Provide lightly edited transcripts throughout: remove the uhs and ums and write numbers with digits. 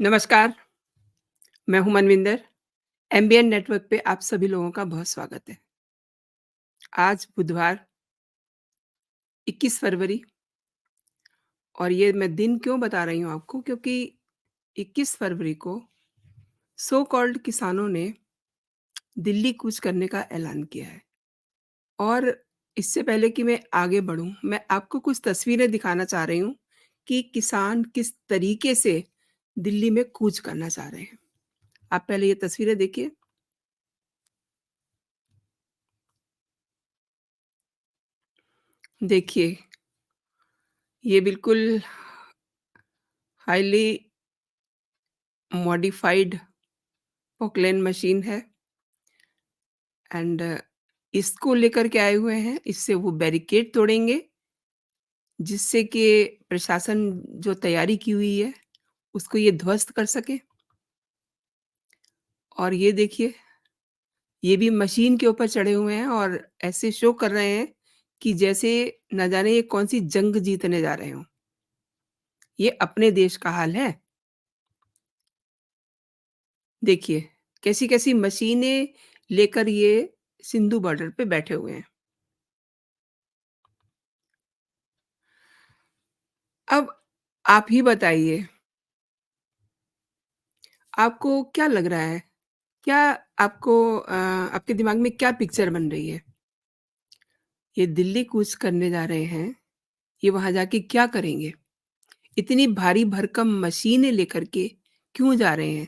नमस्कार, मैं हूँ मनविंदर। एमबीएन नेटवर्क पे आप सभी लोगों का बहुत स्वागत है। आज बुधवार 21 फरवरी और ये मैं दिन क्यों बता रही हूँ आपको क्योंकि 21 फरवरी को सो कॉल्ड किसानों ने दिल्ली कूच करने का ऐलान किया है। और इससे पहले कि मैं आगे बढ़ूँ, मैं आपको कुछ तस्वीरें दिखाना चाह रही हूँ कि किसान किस तरीके से दिल्ली में कूच करना चाह रहे हैं। आप पहले ये तस्वीरें देखिए। देखिए, ये बिल्कुल हाइली मॉडिफाइड पोकलैंड मशीन है एंड इसको लेकर के आए हुए हैं। इससे वो बैरिकेड तोड़ेंगे, जिससे कि प्रशासन जो तैयारी की हुई है, उसको ये ध्वस्त कर सके। और ये देखिए, ये भी मशीन के ऊपर चढ़े हुए हैं और ऐसे शो कर रहे हैं कि जैसे न जाने ये कौन-सी जंग जीतने जा रहे हों। ये अपने देश का हाल है। देखिए, कैसी-कैसी मशीनें लेकर ये सिंधु बॉर्डर पे बैठे हुए हैं। अब आप ही बताइए, आपको क्या लग रहा है? क्या आपको आपके दिमाग में क्या पिक्चर बन रही है? ये दिल्ली कूच करने जा रहे हैं, ये वहाँ जाके क्या करेंगे? इतनी भारी भरकम मशीनें लेकर के क्यों जा रहे हैं?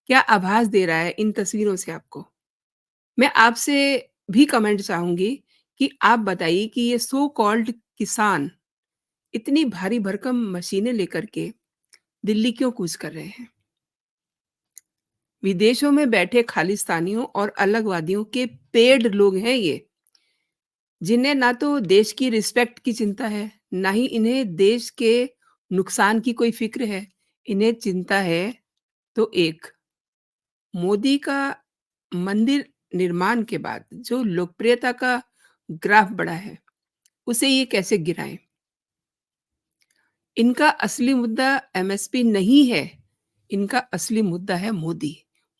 क्या आभास दे रहा है इन तस्वीरों से आपको? मैं आपसे भी कमेंट चाहूँगी कि आप बताइए कि ये सो कॉल्ड किसान इतनी भारी भरकम मशीनें लेकर के दिल्ली क्यों कूच कर रहे हैं? विदेशों में बैठे खालिस्तानियों और अलगवादियों के पेड लोग हैं ये। जिन्हें ना तो देश की रिस्पेक्ट की चिंता है, ना ही इन्हें देश के नुकसान की कोई फ़िक्र है। इन्हें चिंता है तो एक, मोदी का मंदिर निर्माण के बाद जो लोकप्रियता का ग्राफ बढ़ा है, उसे ये कैसे गिराएँ? इनका असली मुद्दा एमएसपी नहीं है, इनका असली मुद्दा है मोदी,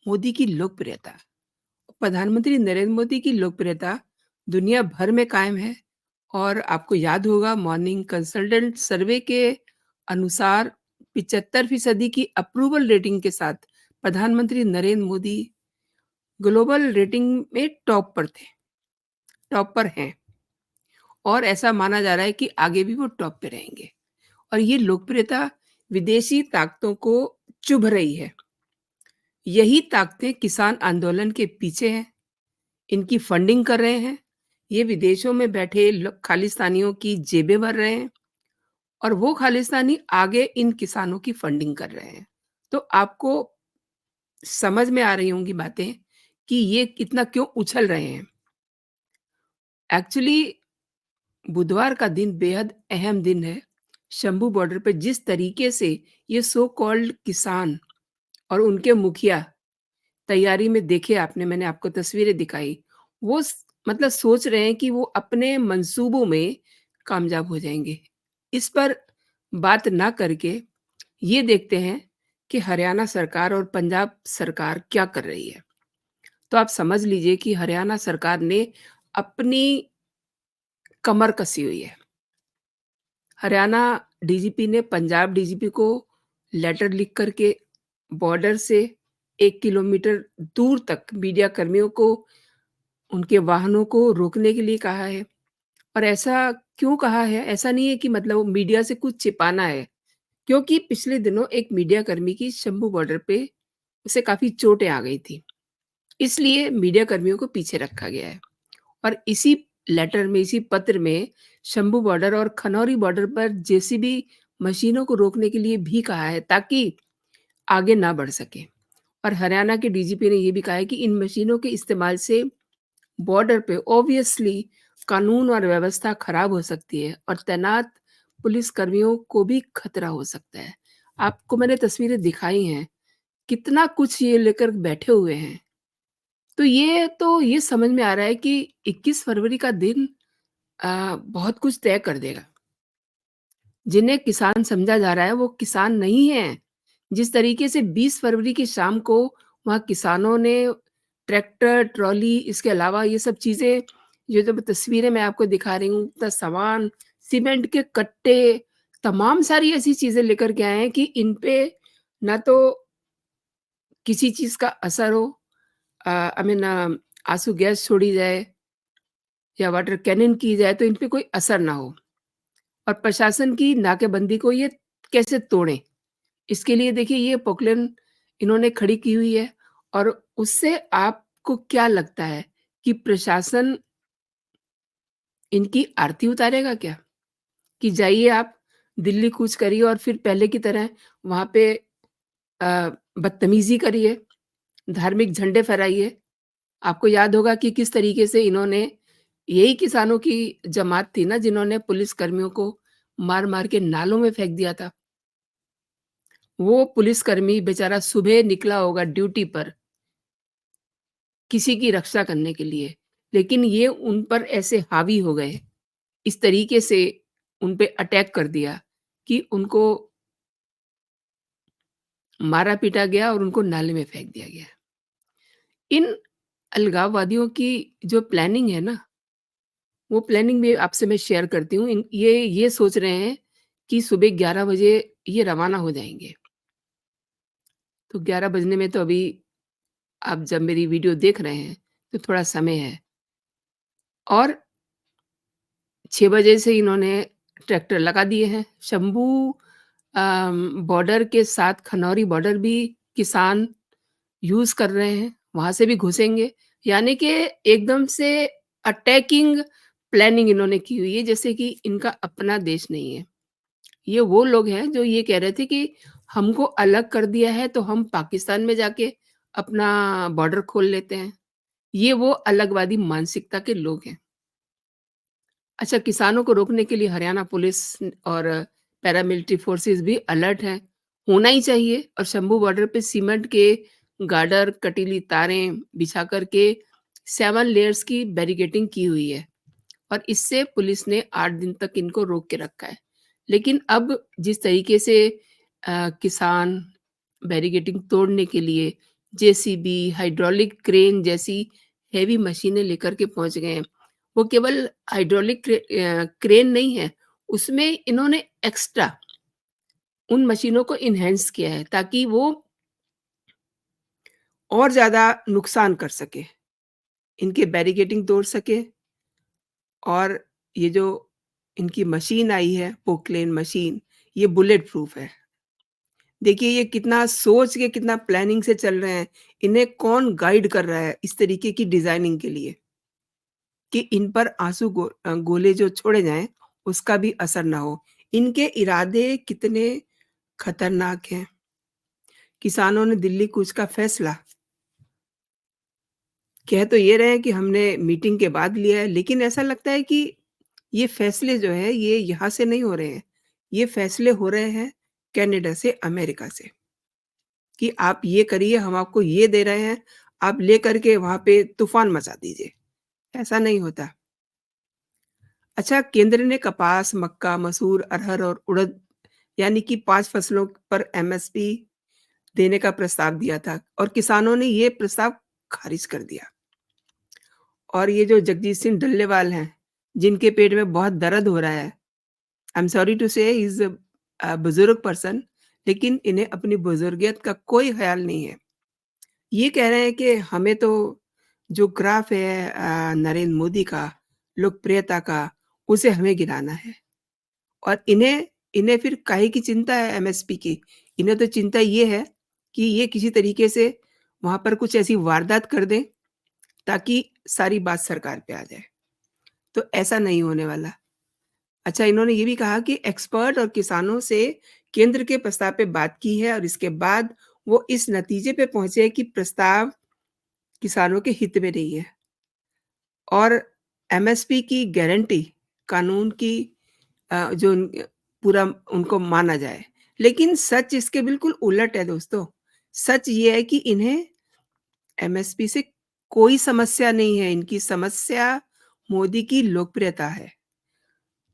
मोदी की लोकप्रियता। प्रधानमंत्री नरेंद्र मोदी की लोकप्रियता दुनिया भर में कायम है और आपको याद होगा मॉर्निंग कंसल्टेंट सर्वे के अनुसार 75% की अप्रूवल रेटिंग के साथ प्रधानमंत्री नरेंद्र मोदी ग्लोबल रेटिंग में टॉप पर हैं और ऐसा माना जा रहा है कि आगे भी वो टॉप पे रहेंगे। और ये लोकप्रियता विदेशी ताकतों को चुभ रही है। यही ताकतें किसान आंदोलन के पीछे हैं, इनकी फंडिंग कर रहे हैं। ये विदेशों में बैठे खालिस्तानियों की जेबें भर रहे हैं और वो खालिस्तानी आगे इन किसानों की फंडिंग कर रहे हैं। तो आपको समझ में आ रही होंगी बातें कि ये इतना क्यों उछल रहे हैं। एक्चुअली बुधवार का दिन बेहद अहम दिन है। शंभू बॉर्डर पे जिस तरीके से ये सो कॉल्ड किसान और उनके मुखिया तैयारी में देखे आपने, मैंने आपको तस्वीरें दिखाई। वो मतलब सोच रहे हैं कि वो अपने मंसूबों में कामयाब हो जाएँगे। इस पर बात ना करके ये देखते हैं कि हरियाणा सरकार और पंजाब सरकार क्या कर रही है। तो आप समझ लीजिए कि हरियाणा सरकार ने अपनी कमर कसी हुई है। हरियाणा डीजीपी ने पंजाब डीजीपी को लेटर लिख कर के बॉर्डर से 1 किलोमीटर दूर तक मीडिया कर्मियों को उनके वाहनों को रोकने के लिए कहा है। और ऐसा क्यों कहा है? ऐसा नहीं है कि मतलब वो मीडिया से कुछ छिपाना है, क्योंकि पिछले दिनों एक मीडिया कर्मी की शंभू बॉर्डर पे उसे काफ़ी चोटें आ गई थी। इसलिए मीडिया कर्मियों को पीछे रखा गया है। और इसी लेटर में, इसी पत्र में शंभू बॉर्डर और खनौरी बॉर्डर पर जेसीबी मशीनों को रोकने के लिए भी कहा है ताकि आगे ना बढ़ सके। और हरियाणा के डीजीपी ने ये भी कहा है कि इन मशीनों के इस्तेमाल से बॉर्डर पे ऑब्वियसली कानून और व्यवस्था खराब हो सकती है और तैनात पुलिस कर्मियों को भी खतरा हो सकता है। आपको मैंने तस्वीरें दिखाई हैं, कितना कुछ ये लेकर बैठे हुए हैं। तो ये समझ में आ रहा है कि 21 फरवरी का दिन बहुत कुछ तय कर देगा। जिन्हें किसान समझा जा रहा है, वो किसान नहीं हैं। जिस तरीके से 20 फरवरी की शाम को वहाँ किसानों ने ट्रैक्टर, ट्रॉली इसके अलावा ये सब चीज़ें ये जो तस्वीरें मैं आपको दिखा रही हूँ, इतना सामान, सीमेंट के कट्टे, तमाम सारी ऐसी चीज़ें लेकर के आए हैं कि इन पे ना तो किसी चीज़ का असर हो आई मीन आँसू गैस छोड़ी जाए या वाटर कैनन की जाए तो इन पे कोई असर ना हो और प्रशासन की नाकेबंदी को ये कैसे तोड़ें? इसके लिए देखिए ये पोकलेन इन्होंने खड़ी की हुई है और उससे आपको क्या लगता है कि प्रशासन इनकी आरती उतारेगा क्या? कि जाइए आप दिल्ली कूच करिए और फिर पहले की तरह वहाँ पे बदतमीज़ी करिए, धार्मिक झंडे फहराइए। आपको याद होगा कि किस तरीके से इन्होंने यही किसानों की जमात थी ना जिन्होंने पुलिस कर्मियों को मार-मार के नालों में फेंक दिया था। वो पुलिसकर्मी बेचारा सुबह निकला होगा ड्यूटी पर, किसी की रक्षा करने के लिए, लेकिन ये उन पर ऐसे हावी हो गए, इस तरीके से उन पे अटैक कर दिया कि उनको मारा-पीटा गया और उनको नाले में फेंक दिया गया। इन अलगाववादियों की जो प्लानिंग है ना, वो प्लानिंग भी आपसे मैं शेयर करती हूँ। ये सोच रहे हैं कि सुबह 11 बजे ये रवाना हो जाएँगे। तो 11 बजने में तो अभी आप जब मेरी वीडियो देख रहे हैं, तो थोड़ा समय है और 6 बजे से इन्होंने ट्रैक्टर लगा दिए हैं। शंभू बॉर्डर के साथ खनौरी बॉर्डर भी किसान यूज़ कर रहे हैं, वहाँ से भी घुसेंगे। यानी कि एकदम से अटैकिंग प्लानिंग इन्होंने की हुई है, जैसे कि इनका अपना देश नहीं है। ये वो लोग हैं जो ये कह रहे थे कि हमको अलग कर दिया है, तो हम पाकिस्तान में जाके अपना बॉर्डर खोल लेते हैं। ये वो अलगवादी मानसिकता के लोग हैं। अच्छा, किसानों को रोकने के लिए हरियाणा पुलिस और पैरामिलिट्री फोर्सेस भी अलर्ट हैं, होना ही चाहिए और शंभू बॉर्डर पे सीमेंट के गार्डर, कटीली तारें बिछा कर के 7 लेयर्स की बैरिकेडिंग की हुई है और इससे पुलिस ने 8 दिन तक इनको रोक के रखा है। लेकिन अब जिस तरीके से किसान बैरिकेडिंग तोड़ने के लिए जेसीबी, हाइड्रोलिक क्रेन जैसी हेवी मशीनें लेकर के पहुँच गए हैं। वो केवल हाइड्रोलिक क्रेन नहीं है, उसमें इन्होंने एक्स्ट्रा उन मशीनों को एनहांस किया है ताकि वो और ज़्यादा नुकसान कर सके, इनके बैरिकेडिंग तोड़ सके और ये जो इनकी मशीन आई है, पोकलेन मशीन, ये बुलेट प्रूफ है। देखिए ये कितना सोच के कितना प्लानिंग से चल रहे हैं, इन्हें कौन गाइड कर रहा है इस तरीके की डिज़ाइनिंग के लिए कि इन पर गोले जो छोड़े जाएँ, उसका भी असर ना हो। इनके इरादे कितने खतरनाक हैं। किसानों ने दिल्ली कूच का फैसला कह तो ये रहे हैं कि हमने मीटिंग के बाद लिया है, लेकिन ऐसा लगता है कि ये फैसले जो हैं, ये यहाँ से नहीं हो रहे हैं। ये फैसले हो रहे हैं कनाडा से, अमेरिका से कि आप ये करिए, हम आपको ये दे रहे हैं, आप लेकर के वहाँ पे तूफ़ान मचा दीजिए। ऐसा नहीं होता। अच्छा, केंद्र ने कपास, मक्का, मसूर, अरहर और उड़द यानी कि 5 फसलों पर एमएसपी देने का प्रस्ताव दिया था और किसानों ने ये प्रस्ताव खारिज कर दिया। और ये जो जगजीत सिंह डल्लेवाल हैं, जिनके पेट में बहुत दर्द हो रहा है, आई एम सॉरी टू से ही इज़ बुज़ुर्ग पर्सन लेकिन इन्हें अपनी बुज़ुर्गियत का कोई ख़्याल नहीं है। ये कह रहे हैं कि हमें तो जो ग्राफ़ है नरेंद्र मोदी का, लोकप्रियता का, उसे हमें गिराना है। और इन्हें इन्हें फिर काहे की चिंता है एमएसपी की? इन्हें तो चिंता ये है कि ये किसी तरीके से वहाँ पर कुछ ऐसी वारदात कर दें, ताकि सारी बात सरकार पे आ जाए। तो ऐसा नहीं होने वाला। अच्छा, इन्होंने ये भी कहा कि एक्सपर्ट और किसानों से केंद्र के प्रस्ताव पे बात की है और इसके बाद वो इस नतीजे पे पहुँचे कि प्रस्ताव किसानों के हित में नहीं है और एमएसपी की गारंटी कानून की जो पूरा उनको माना जाए। लेकिन सच इसके बिल्कुल उलट है दोस्तों। सच ये है कि इन्हें एमएसपी से कोई समस्या नहीं है, इनकी समस्या मोदी की लोकप्रियता है।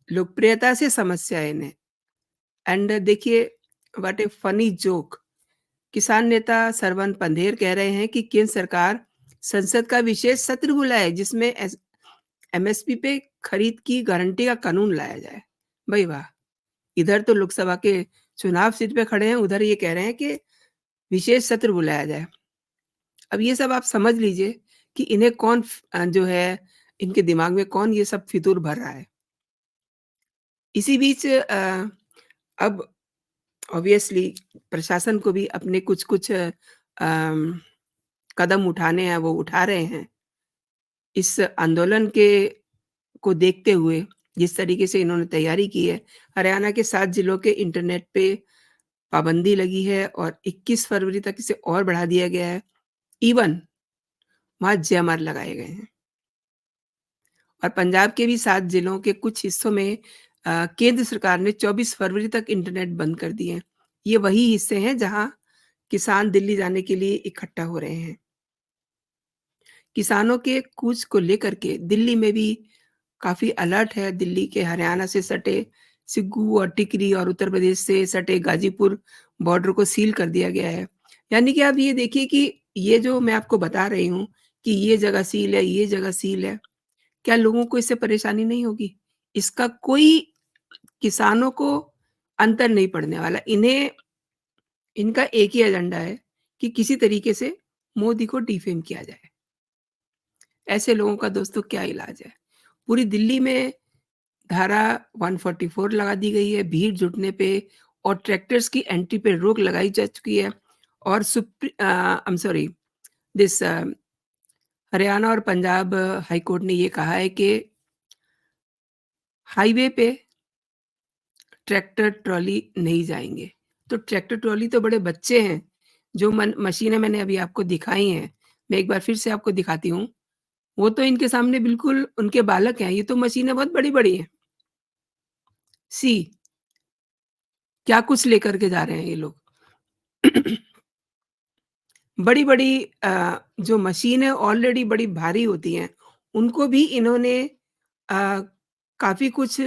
लोकप्रियता से समस्या है इन्हें एंड देखिए व्हाट ए फनी जोक किसान नेता सरवन पंधेर कह रहे हैं कि केंद्र सरकार संसद का विशेष सत्र बुलाए जिसमें एमएसपी पे खरीद की गारंटी का कानून लाया जाए। भई वाह! इधर तो लोकसभा के चुनाव सीट पे खड़े हैं, उधर ये कह रहे हैं कि विशेष सत्र बुलाया जाए। अब ये सब आप समझ लीजिए कि इन्हें जो है इनके दिमाग में कौन ये सब फितूर भर रहा है। इसी बीच अब ऑब्वियसली प्रशासन को भी अपने कुछ-कुछ कदम उठाने हैं, वो उठा रहे हैं। इस आंदोलन को देखते हुए जिस तरीके से इन्होंने तैयारी की है, हरियाणा के 7 जिलों के इंटरनेट पे पाबंदी लगी है और 21 फरवरी तक इसे और बढ़ा दिया गया है। इवन वहाँ जयमाला लगाए गए हैं और पंजाब के भी 7 जिलों के कुछ हिस्सों में केंद्र सरकार ने 24 फरवरी तक इंटरनेट बंद कर दिए हैं। ये वही हिस्से हैं जहाँ किसान दिल्ली जाने के लिए इकट्ठा हो रहे हैं। किसानों के कूच को लेकर के दिल्ली में भी काफ़ी अलर्ट है। दिल्ली के हरियाणा से सटे सिग्गू और टिकरी और उत्तर प्रदेश से सटे गाज़ीपुर बॉर्डर को सील कर दिया गया है। यानी कि आप ये देखिए कि ये जो मैं आपको बता रही हूँ कि ये जगह सील है, ये जगह सील है, क्या लोगों को इससे परेशानी नहीं होगी? इसका कोई किसानों को अंतर नहीं पड़ने वाला। इनका एक ही एजेंडा है कि किसी तरीके से मोदी को डिफेम किया जाए। ऐसे लोगों का दोस्तों क्या इलाज है? पूरी दिल्ली में धारा 144 लगा दी गई है, भीड़ जुटने पे और ट्रैक्टर्स की एंट्री पे रोक लगाई जा चुकी है और I am sorry this Haryana और पंजाब हाई कोर्ट ने ये कहा है कि हाईवे पे ट्रैक्टर ट्रॉली नहीं जाएँगे। तो ट्रैक्टर ट्रॉली तो बड़े बच्चे हैं, जो मन मशीनें मैंने अभी आपको दिखाई हैं, मैं एक बार फिर से आपको दिखाती हूँ। वो तो इनके सामने बिल्कुल उनके बालक हैं, ये तो मशीनें बहुत बड़ी-बड़ी हैं। सी क्या कुछ लेकर के जा रहे हैं ये लोग। बड़ी-बड़ी जो मशीनें ऑलरेडी बड़ी भारी होती हैं, उनको भी इन्होंने अ, काफ़ी कुछ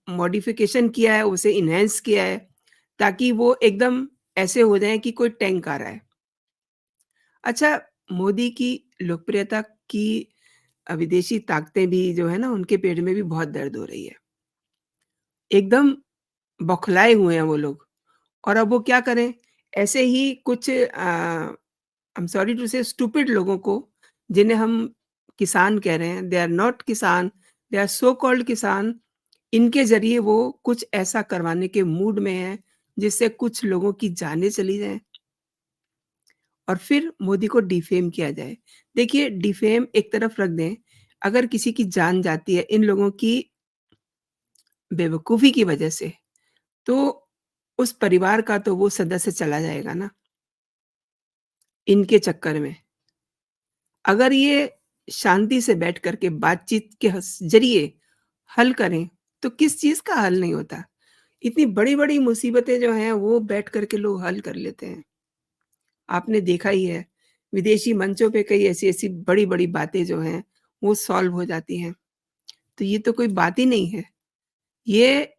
मॉडिफ़िकेशन किया है, उसे एनहांस किया है, ताकि वो एकदम ऐसे हो जाएँ कि कोई टैंक आ रहा है। अच्छा, मोदी की लोकप्रियता की विदेशी ताकतें भी जो है ना, उनके पेट में भी बहुत दर्द हो रही है। एकदम बौखलाए हुए हैं वो लोग और अब वो क्या करें? ऐसे ही कुछ आई एम सॉरी टू से स्टूपिड लोगों को जिन्हें हम किसान कह रहे हैं, दे आर नॉट किसान, दे आर सो कॉल्ड किसान, इनके ज़रिए वो कुछ ऐसा करवाने के मूड में हैं, जिससे कुछ लोगों की जानें चली जाएँ और फिर मोदी को डिफेम किया जाए। देखिए डिफेम एक तरफ रख दें, अगर किसी की जान जाती है इन लोगों की बेवकूफ़ी की वजह से, तो उस परिवार का तो वो सदस्य चला जाएगा ना, इनके चक्कर में। अगर ये शांति से बैठ कर के बातचीत के ज़रिए हल करें, तो किस चीज़ का हल नहीं होता। इतनी बड़ी-बड़ी मुसीबतें जो हैं, वो बैठ कर के लोग हल कर लेते हैं। आपने देखा ही है, विदेशी मंचों पे कई ऐसी-ऐसी बड़ी-बड़ी बातें जो हैं, वो सॉल्व हो जाती हैं। तो ये तो कोई बात ही नहीं है। ये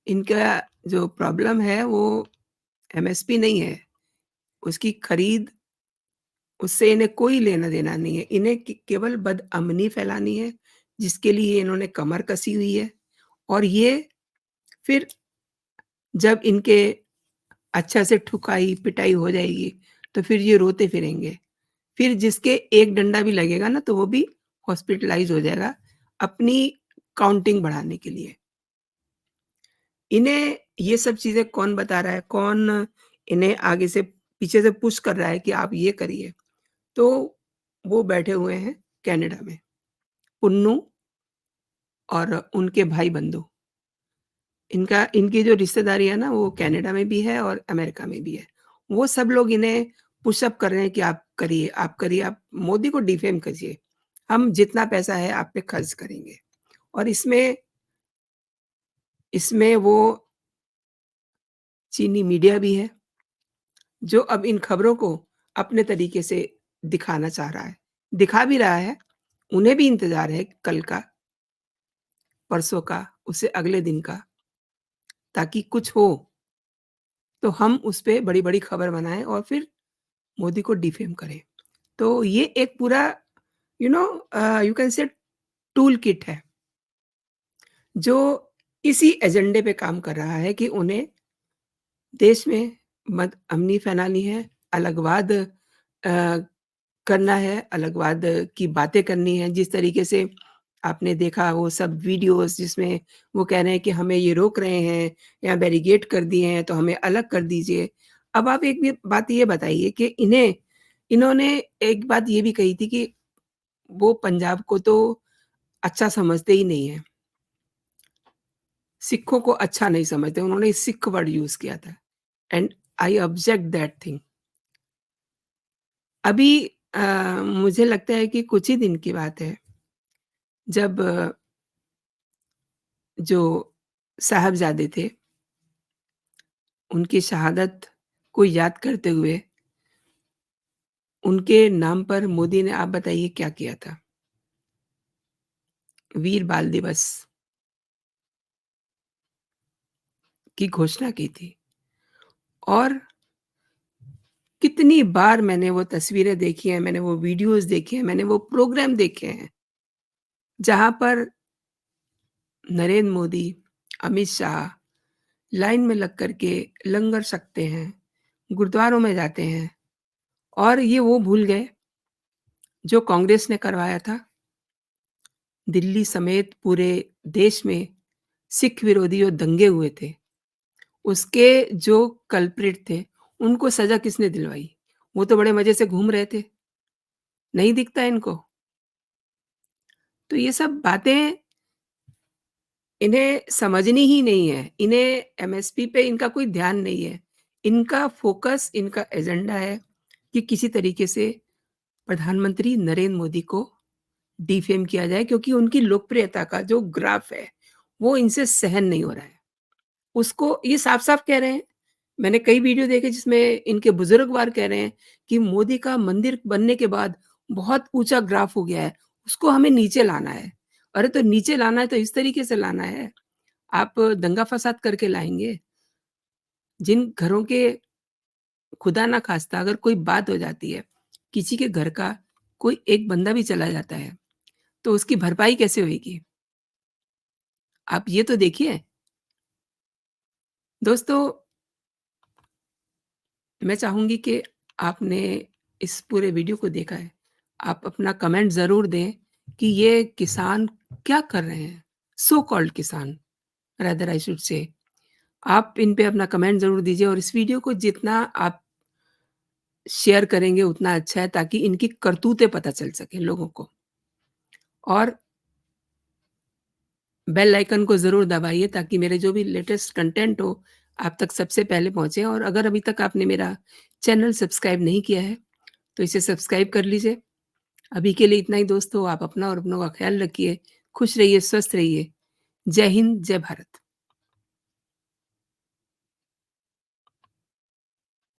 इनका जो प्रॉब्लम है, वो एमएसपी नहीं है, उसकी खरीद उससे इन्हें कोई लेना-देना नहीं है। इन्हें केवल बदअमनी फैलानी है, जिसके लिए इन्होंने कमर कसी हुई है और ये फिर जब इनके अच्छा से ठुकाई-पिटाई हो जाएगी, तो फिर ये रोते फिरेंगे। फिर जिसके एक डंडा भी लगेगा ना, तो वो भी हॉस्पिटलाइज़ हो जाएगा, अपनी काउंटिंग बढ़ाने के लिए। इन्हें ये सब चीज़ें कौन बता रहा है, कौन इन्हें आगे से पीछे से पुश कर रहा है कि आप ये करिए, तो वो बैठे हुए हैं कनाडा में। पुन्नू और उनके भाई-बंधु। इनकी जो रिश्तेदारी है ना, वो कनाडा में भी है और अमेरिका में भी है। वो सब लोग इन्हें पुश अप कर रहे हैं कि आप करिए, आप मोदी को डिफेम कीजिए। हम जितना पैसा है आप पे खर्च करेंगे और इसमें इसमें वो चीनी मीडिया भी है, जो अब इन खबरों को अपने तरीके से दिखाना चाह रहा है। दिखा भी रहा है, उन्हें भी इंतज़ार है कल का, परसों का, उससे अगले दिन का, ताकि कुछ हो। तो हम उस पे बड़ी-बड़ी खबर बनाएँ और फिर मोदी को डिफेम करें। तो ये एक पूरा you can say tool kit है, जो इसी एजेंडे पे काम कर रहा है कि उन्हें देश में बदअमनी फैलानी है, अलगवाद करना है, अलगवाद की बातें करनी है। जिस तरीके से आपने देखा वो सब वीडियोज़ जिसमें वो कह रहे हैं कि हमें ये रोक रहे हैं या बैरिकेड कर दिए हैं तो हमें अलग कर दीजिए। अब आप एक भी बात ये बताइए कि इन्होंने एक बात ये भी कही थी कि वो पंजाब को तो अच्छा समझते ही नहीं हैं, सिखों को अच्छा नहीं समझते, उन्होंने सिख वर्ड यूज़ किया था and I object that thing. अभी मुझे लगता है कि कुछ ही दिन की बात है, जब जो साहबज़ादे थे, उनकी शहादत को याद करते हुए, उनके नाम पर मोदी ने आप बताइए क्या किया था? वीर बाल दिवस की घोषणा की थी और कितनी बार मैंने वो तस्वीरें देखी हैं, मैंने वो वीडियोज़ देखे हैं, मैंने वो प्रोग्राम देखे हैं, जहाँ पर नरेंद्र मोदी, अमित शाह लाइन में लग कर के लंगर छकते हैं, गुरुद्वारों में जाते हैं और ये वो भूल गए जो कांग्रेस ने करवाया था। दिल्ली समेत पूरे देश में सिख विरोधी जो दंगे हुए थे, उसके जो कल्प्रिट थे, उनको सज़ा किसने दिलवाई? वो तो बड़े मज़े से घूम रहे थे, नहीं दिखता इनको? तो ये सब बातें इन्हें समझनी ही नहीं है, इन्हें एमएसपी पे इनका कोई ध्यान नहीं है। इनका फ़ोकस, इनका एजेंडा है कि किसी तरीके से प्रधानमंत्री नरेंद्र मोदी को डिफ़ेम किया जाए क्योंकि उनकी लोकप्रियता का जो ग्राफ़ है, वो इनसे सहन नहीं हो रहा है। उसको ये साफ-साफ कह रहे हैं। मैंने कई वीडियो देखे जिसमें इनके बुजुर्गवार कह रहे हैं कि मोदी का मंदिर बनने के बाद बहुत ऊँचा ग्राफ हो गया है, उसको हमें नीचे लाना है। अरे! तो नीचे लाना है तो इस तरीके से लाना है, आप दंगा-फ़साद करके लाएँगे? जिन घरों के खुदा ना ख़ास्ता अगर कोई बात हो जाती है, किसी के घर का कोई एक बंदा भी चला जाता है, तो उसकी भरपाई कैसे होएगी? आप ये तो देखिए। दोस्तों, मैं चाहूँगी कि आपने इस पूरे वीडियो को देखा है, आप अपना कमेंट ज़रूर दें कि ये किसान क्या कर रहे हैं? सो कॉल्ड किसान रादर आई शुड से। आप इन पे अपना कमेंट ज़रूर दीजिए और इस वीडियो को जितना आप शेयर करेंगे उतना अच्छा है ताकि इनकी करतूतें पता चल सकें लोगों को। और बेल आइकन को ज़रूर दबाइए ताकि मेरे जो भी लेटेस्ट कंटेंट हो, आप तक सबसे पहले पहुँचे और अगर अभी तक आपने मेरा चैनल सब्सक्राइब नहीं किया है, तो इसे सब्सक्राइब कर लीजिए। अभी के लिए इतना ही दोस्तों, आप अपना और अपनों का ख़्याल रखिए, खुश रहिए, स्वस्थ रहिए। जय हिंद, जय भारत।